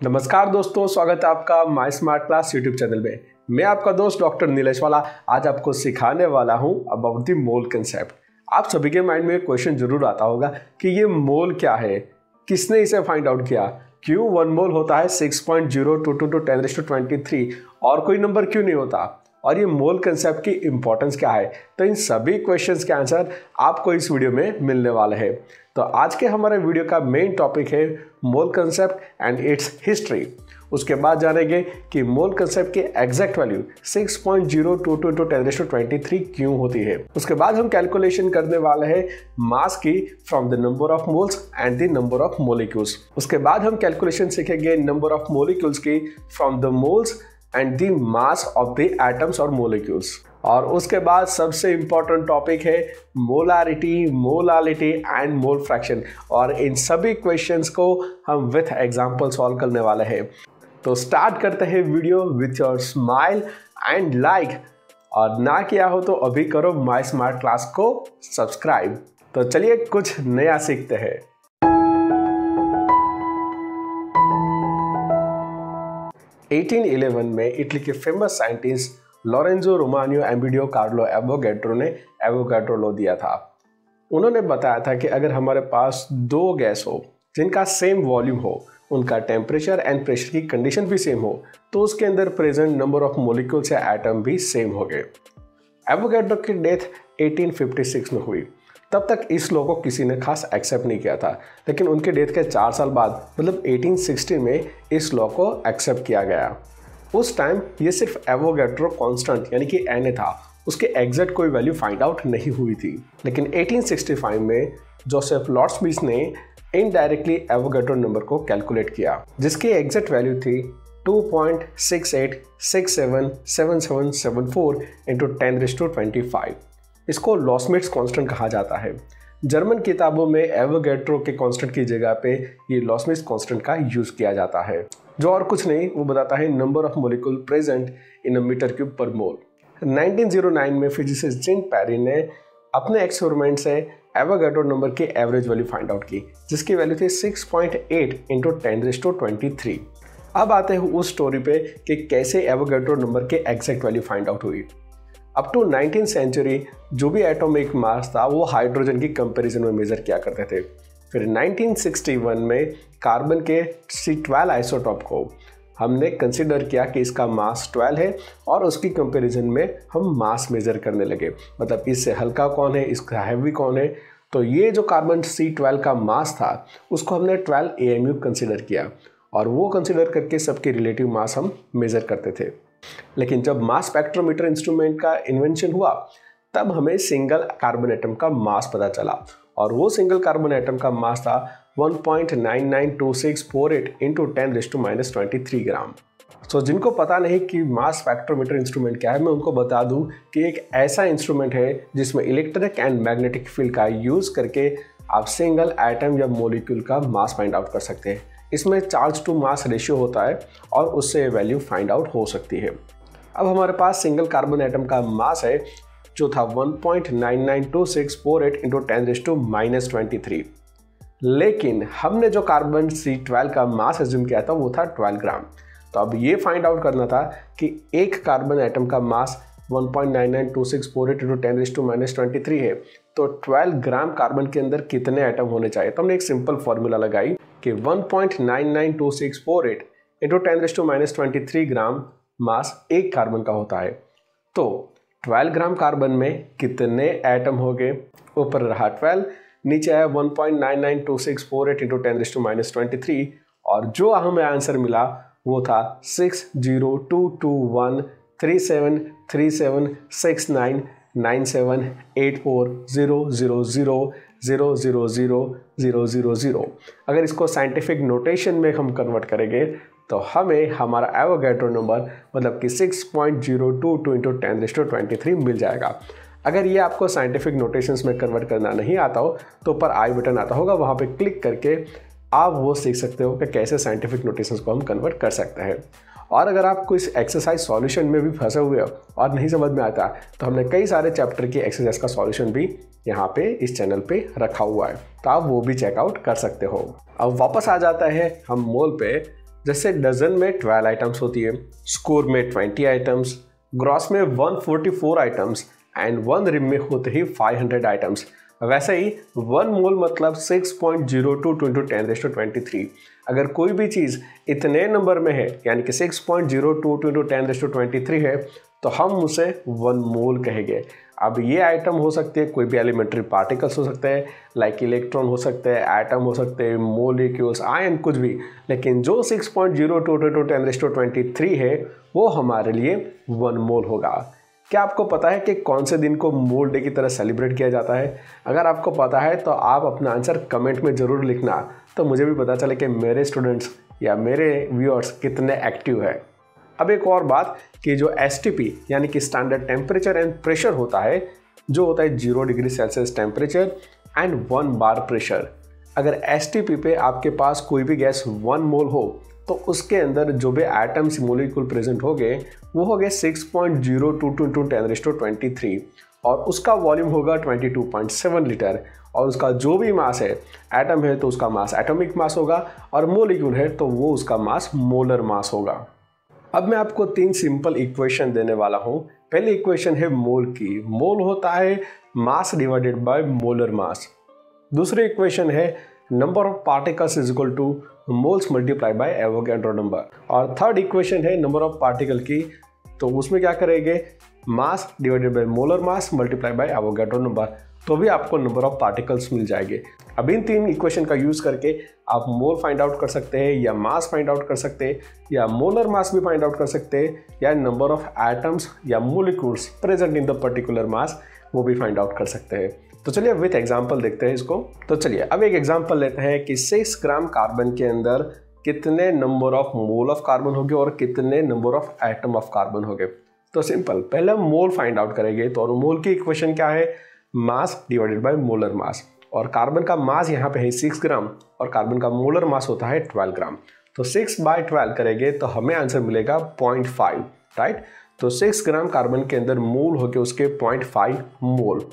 नमस्कार दोस्तों, स्वागत है आपका my smart class YouTube channel में। मैं आपका दोस्त डॉक्टर नीलेश वाला आज आपको सिखाने वाला हूं अबाउट द मोल कंसेप्ट। आप सभी के माइंड में एक क्वेश्चन जरूर आता होगा कि ये मोल क्या है, किसने इसे फाइंड आउट किया, क्यों 1 मोल होता है 6.022 × 10⁻23 और कोई नंबर क्यों नहीं होता, और ये मोल कंसेप्ट की इंपॉर्टेंस क्या है। तो इन सभी क्वेश्चंस के आंसर आपको इस वीडियो में मिलने वाले हैं। तो आज के हमारे वीडियो का मेन टॉपिक है मोल कंसेप्ट एंड इट्स हिस्ट्री। उसके बाद जानेंगे कि मोल कंसेप्ट की एग्जैक्ट वैल्यू 6.022 × 10⁻23 क्यों होती है। उसके बाद हम कैलकुलेशन करने वाले हैं मास की from the number of moles and the number of molecules. उसके बाद हम कैलकुलेशन सीखेंगे नंबर ऑफ मोलिक्यूल्स की from the moles and the mass of the atoms और मोलिक्यूल्स। और उसके बाद सबसे इंपॉर्टेंट टॉपिक है molarity, molality and mole fraction, और इन सभी क्वेश्चंस को हम विथ एग्जांपल सॉल्व करने वाले हैं। तो स्टार्ट करते हैं video with your smile and like, और ना किया हो तो अभी करो माय स्मार्ट क्लास को सब्सक्राइब। तो चलिए कुछ नया सीखते हैं। (1811) में इटली के famous scientist Lorenzo Romano Amedeo Carlo Avogadro ने एवोगैड्रो लॉ दिया था। उन्होंने बताया था कि अगर हमारे पास दो गैस हो जिनका सेम वॉल्यूम हो, उनका टेम्परेचर एंड प्रेशर की कंडीशन भी सेम हो, तो उसके अंदर प्रेजेंट नंबर ऑफ मोलिक्यूल्स या एटम भी सेम हो गए। एवोगैड्रो की डेथ 1856 में हुई। तब तक इस लॉ को किसी ने खास एक्सेप्ट नहीं किया था, लेकिन उनके डेथ के 4 साल बाद मतलब 1860 में इस लॉ को एक्सेप्ट किया गया। उस टाइम ये सिर्फ एवोगैड्रो कांस्टेंट यानी कि Na था, उसके एग्जैक्ट कोई वैल्यू फाइंड आउट नहीं हुई थी। लेकिन 1865 में जोसेफ लॉर्डस्मिथ ने इनडायरेक्टली एवोगैड्रो नंबर को कैलकुलेट किया, जिसकी एग्जैक्ट वैल्यू थी 2.68677774 × 10⁻25। इसको लॉर्डस्मिथ कांस्टेंट कहा जाता है। जर्मन किताबों में एवोगैड्रो के कांस्टेंट की जगह पे ये लॉर्डस्मिथ कांस्टेंट का यूज किया जाता है, जो और कुछ नहीं, वो बताता है number of molecule present in a meter cube पर मोल। 1909 में फिजिसिस्ट जीन पैरी ने अपने एक्सपेरिमेंट से एवोगैड्रो नंबर की एवरेज वैल्यू फाइंड आउट की, जिसकी वैल्यू थी 6.8 × 10⁻23। अब आते हैं उस स्टोरी पे कि कैसे एवोगैड्रो नंबर के एग्जैक्ट वैल्यू फाइंड आउट हुई। अप टू 19th सेंचुरी जो भी एटॉमिक मास था वो हाइड्रोजन की कंपैरिजन में मेजर किया करते थे। फिर 1961 में कार्बन के C12 आइसोटॉप को हमने कंसिडर किया कि इसका मास 12 है, और उसकी कंपैरिजन में हम मास मेजर करने लगे, मतलब इससे हल्का कौन है, इसका हैवी कौन है। तो ये जो कार्बन C12 का मास था उसको हमने 12 AMU कंसिडर किया, और वो कंसिडर करके सबके रिलेटिव मास हम मेजर करते थे। लेकिन जब मास स्पेक्ट्रोमीटर इंस्ट्रूमेंट का इन्वेंशन हुआ तब हमें सिंगल कार्बन एटम का मास पता चला, और वो सिंगल कार्बन एटम का मास था 1.992648 × 10⁻23 ग्राम। तो जिनको पता नहीं कि मास स्पेक्ट्रोमीटर इंस्ट्रूमेंट क्या है, मैं उनको बता दूं कि एक ऐसा इंस्ट्रूमेंट है जिसमें इलेक्ट्रिक एंड मैग्नेटिक फील्ड का यूज़ करके आप सिंगल एटम या मॉलिक्यूल का मास फाइंड आउट कर सकते हैं। इसमें चार्ज टू मास रेशियो होता है और उससे वैल्यू फाइंड आउट हो सकती है। अब हमारे पास सिंगल कार्बन एटम का मास है जो था 1.992648 × 10⁻23, लेकिन हमने जो कार्बन C12 का मास एज्यूम किया था वो था 12 ग्राम। तो अब ये फाइंड आउट करना था कि एक कार्बन एटम का मास 1.992648 × 10⁻23 है, तो 12 ग्राम कार्बन के अंदर कितने एटम होने चाहिए। तो हमने एक सिंपल फॉर्मूला लगाई कि 1.992648 × 10⁻23 ग्राम मास एक कार्बन का होता है। तो 12 ग्राम कार्बन में कितने एटम हो गए, ऊपर रहा 12, नीचे आया 1.992648 × 10⁻23, और जो हमें आंसर मिला वो था 602221373769784000000000। अगर इसको साइंटिफिक नोटेशन में हम कन्वर्ट करेंगे तो हमें हमारा एवोगैड्रो नंबर मतलब कि 6.022 × 10⁻23 मिल जाएगा। अगर ये आपको साइंटिफिक नोटेशंस में कन्वर्ट करना नहीं आता हो तो ऊपर आई बटन आता होगा, वहाँ पे क्लिक करके आप वो सीख सकते हो कि कैसे साइंटिफिक नोटेशंस को हम कन्वर्ट कर सकते हैं। और अगर आपको इस एक्सरसाइज सॉल्यूशन में भी फंसे हुए हो और नहीं समझ में आता तो हमने कई सारे चैप्टर की एक्सरसाइज का सॉल्यूशन भी यहाँ पे इस चैनल पे रखा हुआ है, तो आप वो भी चेकआउट कर सकते हो। अब वापस आ जाता है हम मोल पे। जैसे डजन में 12 आइटम्स होती है, स्कोर में 20 आइटम्स, ग्रॉस में 144 आइटम्स एंड 1 रिम में होते ही 500 आइटम्स। वैसे ही 1 मोल मतलब 6.02 × 10⁻23। अगर कोई भी चीज़ इतने नंबर में है यानी कि 6.02 × 10⁻23 है तो हम उसे 1 मोल कहेंगे। अब ये आइटम हो सकते हैं, कोई भी एलिमेंट्री पार्टिकल्स हो सकते हैं, लाइक इलेक्ट्रॉन हो सकते हैं, एटम हो सकते हैं, मोलिक्यूल्स, आयन, कुछ भी। लेकिन जो 6.02 × 10⁻23 है वो हमारे लिए 1 मोल होगा। क्या आपको पता है कि कौन से दिन को मोल डे की तरह सेलिब्रेट किया जाता है? अगर आपको पता है तो आप अपना आंसर कमेंट में ज़रूर लिखना, तो मुझे भी पता चले कि मेरे स्टूडेंट्स या मेरे व्यूअर्स कितने एक्टिव है। अब एक और बात कि जो STP यानी कि स्टैंडर्ड टेम्परेचर एंड प्रेशर होता है, जो होता है 0 degree Celsius temperature and 1 bar pressure. अगर STP पे आपके पास कोई भी गैस 1 मोल हो तो उसके अंदर जो भी एटम्स मॉलिक्यूल प्रेजेंट हो गए वो हो गए 6.02 × 10⁻23 और उसका वॉल्यूम होगा 22.7 लीटर। और उसका जो भी मास है, एटम है तो उसका मास एटॉमिक मास होगा और मॉलिक्यूल है तो वो उसका मास मोलर मास होगा। अब मैं आपको 3 सिंपल इक्वेशन देने वाला हूँ। पहली इक्वेशन है मोल की। मोल होता है मास डिवाइडेड बाय मोलर मास। दूसरी इक्वेशन है number of particles is equal two moles multiply by Avogadro number. और थर्ड इक्वेशन है नंबर ऑफ पार्टिकल की, तो उसमें क्या करेंगे, मास divided by molar mass multiply by Avogadro number, तो भी आपको नंबर ऑफ पार्टिकल्स मिल जाएंगे। अब इन 3 इक्वेशन का यूज़ करके आप मोल फाइंड आउट कर सकते हैं या मास फाइंड आउट कर सकते हैं या मोलर मास भी फाइंड आउट कर सकते हैं या नंबर ऑफ एटम्स या molecules present in the particular mass वो भी फाइंड आउट कर सकते हैं। तो चलिए विथ एग्जांपल देखते हैं इसको। तो चलिए अब एक एग्जांपल लेते हैं कि 6 ग्राम कार्बन के अंदर कितने number of mole of carbon होंगे और कितने number of atom of carbon होंगे। तो सिंपल, पहले हम मोल फाइंड आउट करेंगे। तो और मोल की इक्वेशन क्या है, मास डिवाइडेड बाय मोलर मास। और कार्बन का मास यहाँ पे है 6 ग्राम और कार्बन का मोलर मास होता है 12 ग्राम। तो 6/12 करेंगे तो हमें आंसर मिलेगा 0.5, राइट। तो 6 ग्राम कार्बन के अंदर मोल होके उसके 0.5 मोल।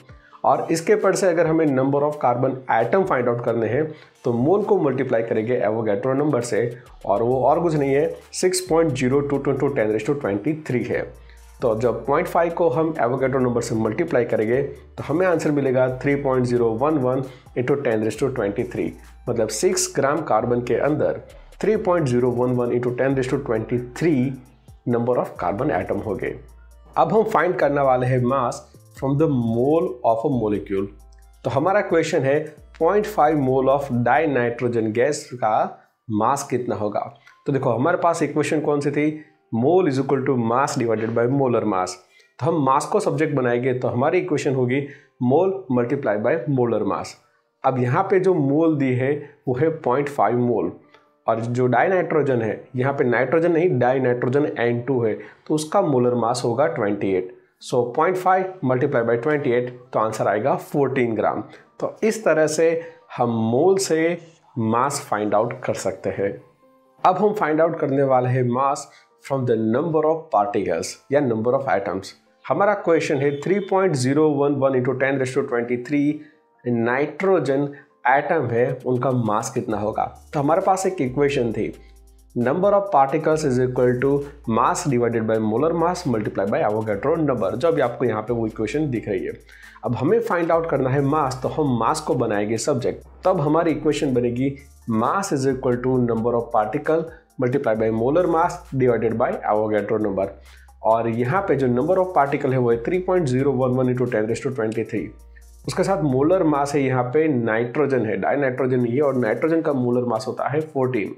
और इसके पर से अगर हमें number of carbon atom find out करने हैं तो मोल को मल्टीप्लाई करेंगे एवोगैड्रो नंबर से, और वो और कुछ नहीं है 6.02 × 10⁻23 है। तो जब 0.5 को हम एवोगैड्रो नंबर से मल्टीप्लाई करेंगे तो हमें आंसर मिलेगा 3.011 × 10⁻23। मतलब 6 ग्राम कार्बन के अंदर 3.011 × 10⁻23 नंबर ऑफ कार्बन एटम हो गए। अब हम फाइंड करने वाले हैं mass from the mole of a molecule. तो हमारा क्वेश्चन है 0.5 mole of die nitrogen gas का मास कितना होगा। तो देखो हमारे पास इक्वेशन कौन सी थी, mole is equal to mass divided by molar mass. तो हम मास को सब्जेक्ट बनाएंगे तो हमारी इक्वेशन होगी मोल मल्टीप्लाई बाय मोलर मास। अब यहाँ पे जो मोल दी है वो है 0.5 मोल, और जो डाई नाइट्रोजन है, यहाँ पे नाइट्रोजन नहीं डाई नाइट्रोजन N2 है, तो उसका मोलर मास होगा 28। सो 0.5 मल्टीप्लाई बाय 28 तो आंसर आएगा 14 ग्राम। तो इस तरह से हम मोल से मास फाइंड आउट कर सकते हैं। अब हम फाइंड आउट करने वाले हैं mass from the number of particles या नंबर ऑफ एटम्स। हमारा क्वेश्चन है 3.011 × 10⁻23 नाइट्रोजन एटम है, उनका मास कितना होगा। तो हमारे पास एक इक्वेशन थी, number of particles is equal to mass divided by molar mass multiply by Avogadro number, जो अभी आपको यहाँ पे वो इक्वेशन दिख रही है। अब हमें फाइंड आउट करना है मास, तो हम मास को बनाएंगे सब्जेक्ट, तब हमारी इक्वेशन बनेगी mass is equal to number of particle multiply by molar mass divided by Avogadro number. और यहाँ पे जो नंबर ऑफ पार्टिकल है वो है 3.011 × 10⁻23। उसके साथ मोलर मास है, यहाँ पे नाइट्रोजन है, डाई नाइट्रोजन नहीं है, और नाइट्रोजन का मोलर मास होता है 14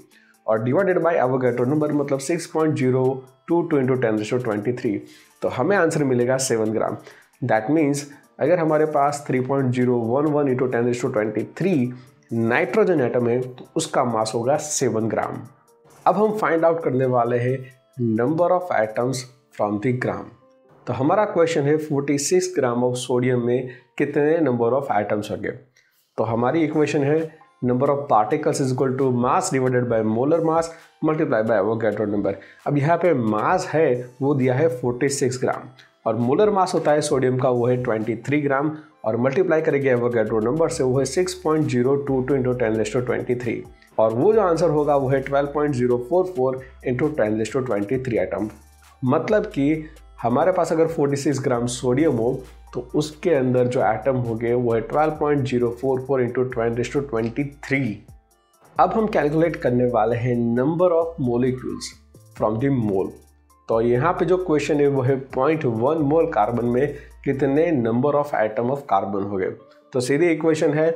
और डिवाइडेड बाय एवोगैड्रो नंबर मतलब 6.022 × 10⁻23। तो हमें आंसर मिलेगा 7 ग्राम। दैट मीन्स अगर हमारे पास 3.011 × 10⁻23 नाइट्रोजन एटम है तो उसका मास होगा 7 ग्राम। अब हम फाइंड आउट करने वाले हैं number of atoms from the gram. तो हमारा क्वेश्चन है 46 ग्राम ऑफ सोडियम में कितने नंबर ऑफ एटम्स होंगे। तो हमारी इक्वेशन है number of particles is equal to mass divided by molar mass multiply by Avogadro number. अब यहाँ पे मास है वो दिया है 46 ग्राम और मोलर मास होता है सोडियम का वो है 23 ग्राम और मल्टीप्लाई करेंगे एवोगैड्रो नंबर से वो है 6.022 × 10⁻23। और वो जो आंसर होगा वो है 12.044 इंटू 10⁻23 एटम। मतलब कि हमारे पास अगर 46 ग्राम सोडियम हो तो उसके अंदर जो एटम होंगे वो है 12.044 इंटू 10⁻23। अब हम कैलकुलेट करने वाले हैं number of molecules from the mole. तो यहाँ पे जो क्वेश्चन है वो है 0.1 मोल कार्बन में कितने number of atom of carbon हो गए। तो सीधी इक्वेशन है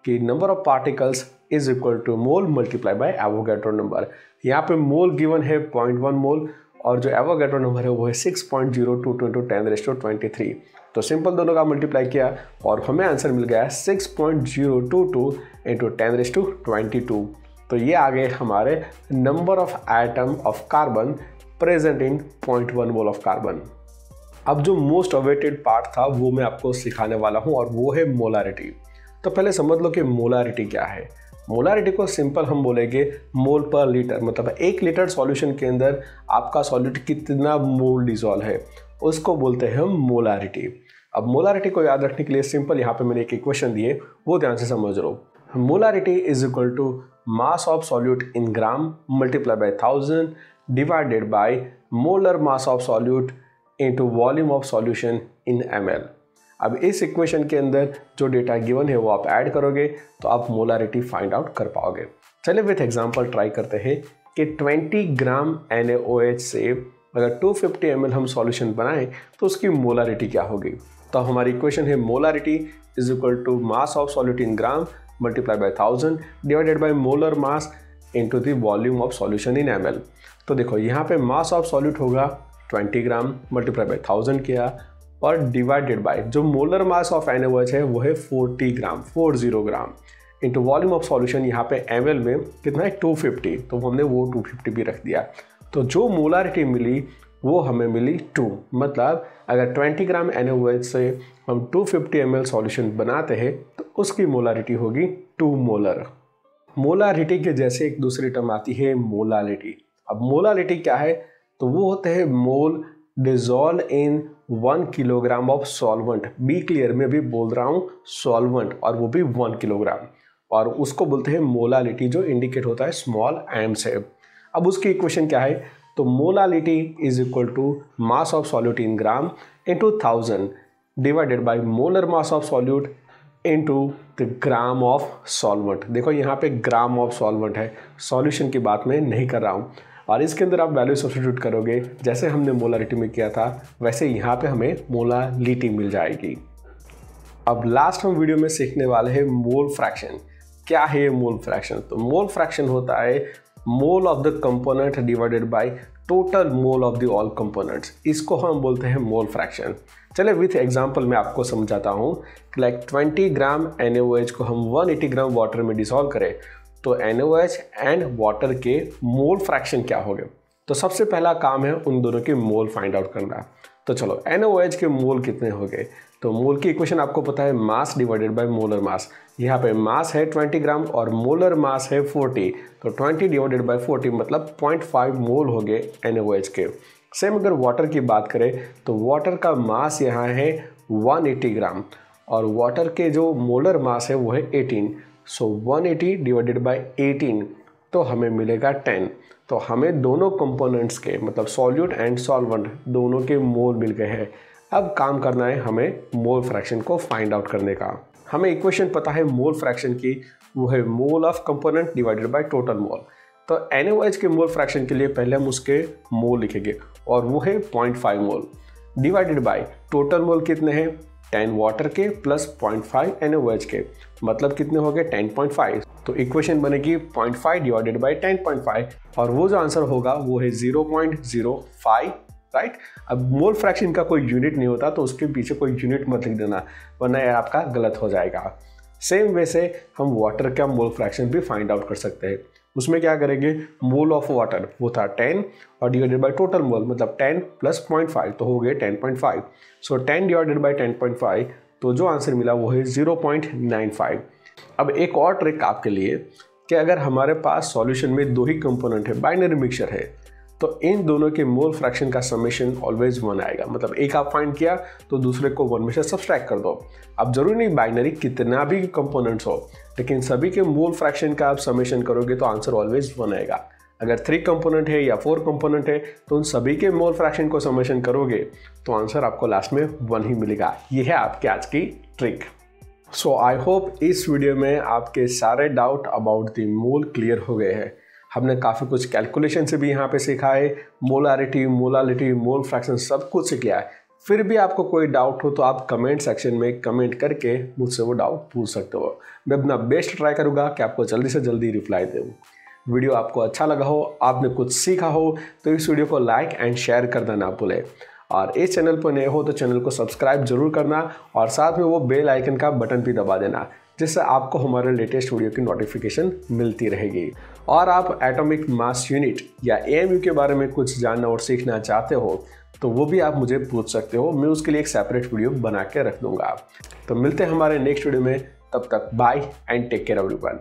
कि number of particles is equal to mole multiply by Avogadro number. यहाँ पे मोल गिवन है 0.1 मोल और जो एवोगैड्रो नंबर है वो है 6.022 इंटू 10⁻23। तो सिंपल दोनों का मल्टीप्लाई किया और हमें आंसर मिल गया 6.022 इंटू 10⁻22। तो ये आ गए हमारे number of atom of carbon present in 0.1 mole of carbon. अब जो मोस्ट अवेटेड पार्ट था वो मैं आपको सिखाने वाला हूँ और वो है मोलारिटी। तो पहले समझ लो कि मोलारिटी क्या है। मोलारिटी को सिंपल हम बोलेंगे मोल पर लीटर, मतलब 1 लीटर सॉल्यूशन के अंदर आपका सॉल्यूट कितना मोल डिजॉल्व है उसको बोलते हैं हम मोलारिटी। अब मोलारिटी को याद रखने के लिए सिंपल यहाँ पे मैंने एक इक्वेशन दी है, वो ध्यान से समझ लो। Molarity is equal to mass of solute in gram multiply by 1000 divided by molar mass of solute into volume of solution in ml। अब इस इक्वेशन के अंदर जो डेटा गिवन है वो आप ऐड करोगे तो आप मोलारिटी फाइंड आउट कर पाओगे। चलिए विथ एग्जांपल ट्राई करते हैं कि 20 ग्राम NaOH से अगर 250 ml हम सॉल्यूशन बनाएं तो उसकी मोलारिटी क्या होगी। तो हमारी इक्वेशन है molarity is equal to mass of solute in gram multiply by 1000 divided by molar mass into the volume of solution in ml। तो देखो यहाँ पे मास ऑफ सॉल्यूट होगा 20 ग्राम मल्टीप्लाई बाय 1000 किया और डिवाइडेड बाय जो मोलर मास ऑफ NaOH है वो है 40 gram into volume of solution यहाँ पे ml में कितना है 250, तो हमने वो 250 भी रख दिया। तो जो मोलारिटी मिली वो हमें मिली 2। मतलब अगर 20 ग्राम NaOH से हम 250 ml सॉल्यूशन बनाते हैं तो उसकी मोलारिटी होगी 2 मोलर। मोलारिटी के जैसे एक दूसरी टर्म आती है मोलालिटी। अब मोलालिटी क्या है, तो वो होते हैं mole dissolve in 1 kilogram of solvent. Be clear, में भी बोल रहा हूँ सॉल्वेंट और वो भी 1 किलोग्राम, और उसको बोलते हैं मोलालिटी जो इंडिकेट होता है स्मॉल m से। अब उसकी इक्वेशन क्या है, तो molality is equal to mass of solute in gram into 1000 divided by molar mass of solute into the gram of solvent. देखो यहाँ पे ग्राम ऑफ सॉल्वेंट है, सॉल्यूशन की बात मैं नहीं कर रहा हूँ। और इसके अंदर आप वैल्यू सब्स्टिट्यूट करोगे जैसे हमने मोलारिटी में किया था वैसे यहाँ पे हमें मोलालिटी मिल जाएगी। अब लास्ट हम वीडियो में सीखने वाले हैं मोल फ्रैक्शन। क्या है ये मोल फ्रैक्शन? तो मोल फ्रैक्शन होता है mole of the component divided by total mole of the all components. इसको हम बोलते हैं मोल फ्रैक्शन। चलिए विथ एग्जांपल मैं आपको समझाता हूँ। लाइक 20 ग्राम NaOH को हम 180 ग्राम वाटर में डिसॉल्व करें तो NaOH एंड वाटर के मोल फ्रैक्शन क्या होंगे। तो सबसे पहला काम है उन दोनों के मोल फाइंड आउट करना। तो चलो NaOH के मोल कितने हो गए, तो मोल की इक्वेशन आपको पता है मास डिवाइडेड बाय मोलर मास। यहाँ पे मास है 20 ग्राम और मोलर मास है 40, तो 20 डिवाइडेड बाय 40 मतलब 0.5 मोल हो गए NaOH के। सेम अगर वाटर की बात करें तो वाटर का मास यहाँ है 180 ग्राम और वाटर के जो मोलर मास है वो है 18, सो 180 डिवाइडेड बाय 18 तो हमें मिलेगा 10। तो हमें दोनों कंपोनेंट्स के मतलब सॉल्यूट एंड सॉल्वेंट दोनों के मोल मिल गए हैं। अब काम करना है हमें मोल फ्रैक्शन को फाइंड आउट करने का। हमें इक्वेशन पता है मोल फ्रैक्शन की, वो है mole of component divided by total mole. तो NaOH के मोल फ्रैक्शन के लिए पहले हम उसके मोल लिखेंगे और वो है 0.5 मोल डिवाइडेड बाय टोटल मोल कितने हैं 10 वाटर के प्लस 0.5 NaOH के, मतलब कितने हो गए 10.5। तो इक्वेशन बनेगी 0.5 डिवाइडेड बाय 10.5 और वो जो आंसर होगा वो है 0.05, राइट। अब मोल फ्रैक्शन का कोई यूनिट नहीं होता तो उसके पीछे कोई यूनिट मत लिख देना वरना ये आपका गलत हो जाएगा। सेम वे से हम वाटर का मोल फ्रैक्शन भी फाइंड आउट कर सकते हैं। उसमें क्या करेंगे, मोल ऑफ वाटर वो था 10 और डिवाइडेड बाय टोटल मोल मतलब 10 प्लस 0.5 तो हो गए 10.5। सो 10 डिवाइडेड बाय 10.5 तो जो आंसर मिला वो है 0.95। अब एक और ट्रिक आपके लिए कि अगर हमारे पास सॉल्यूशन में दो ही कंपोनेंट है, बाइनरी मिक्सचर है, तो इन दोनों के मोल फ्रैक्शन का समेशन ऑलवेज 1 आएगा। मतलब एक आप फाइंड किया तो दूसरे को 1 में से सब्सट्रैक्ट कर दो। अब जरूरी नहीं बाइनरी कितना भी कंपोनेंट्स हो, लेकिन सभी के मोल फ्रैक्शन का आप समेशन करोगे तो आंसर ऑलवेज 1 आएगा। अगर 3 कंपोनेंट है या 4 कंपोनेंट है तो उन सभी के मोल फ्रैक्शन को समेशन करोगे तो आंसर आपको लास्ट में 1 ही मिलेगा। ये है आपके आज की ट्रिक। सो आई होप इस वीडियो में आपके सारे doubt about the mole clear हो गए हैं। हमने काफ़ी कुछ कैलकुलेशन से भी यहाँ पे सीखा है, मोलारिटी, मोलालिटी, मोल फ्रैक्शन सब कुछ सीख लिया है। फिर भी आपको कोई डाउट हो तो आप कमेंट सेक्शन में कमेंट करके मुझसे वो डाउट पूछ सकते हो। मैं अपना बेस्ट ट्राई करूँगा कि आपको जल्दी से जल्दी रिप्लाई दूँ। वीडियो आपको अच्छा लगा हो, आपने कुछ सीखा हो तो इस वीडियो को लाइक एंड शेयर करना ना भूलें। और इस चैनल पर नए हो तो चैनल को सब्सक्राइब जरूर करना और साथ में वो बेल आइकन का बटन भी दबा देना, जिससे आपको हमारे लेटेस्ट वीडियो की नोटिफिकेशन मिलती रहेगी। और आप एटॉमिक मास यूनिट या AMU के बारे में कुछ जानना और सीखना चाहते हो तो वो भी आप मुझे पूछ सकते हो। मैं उसके लिए एक सेपरेट वीडियो बना के रख दूंगा। तो मिलते हैं हमारे नेक्स्ट वीडियो में, तब तक bye and take care everyone.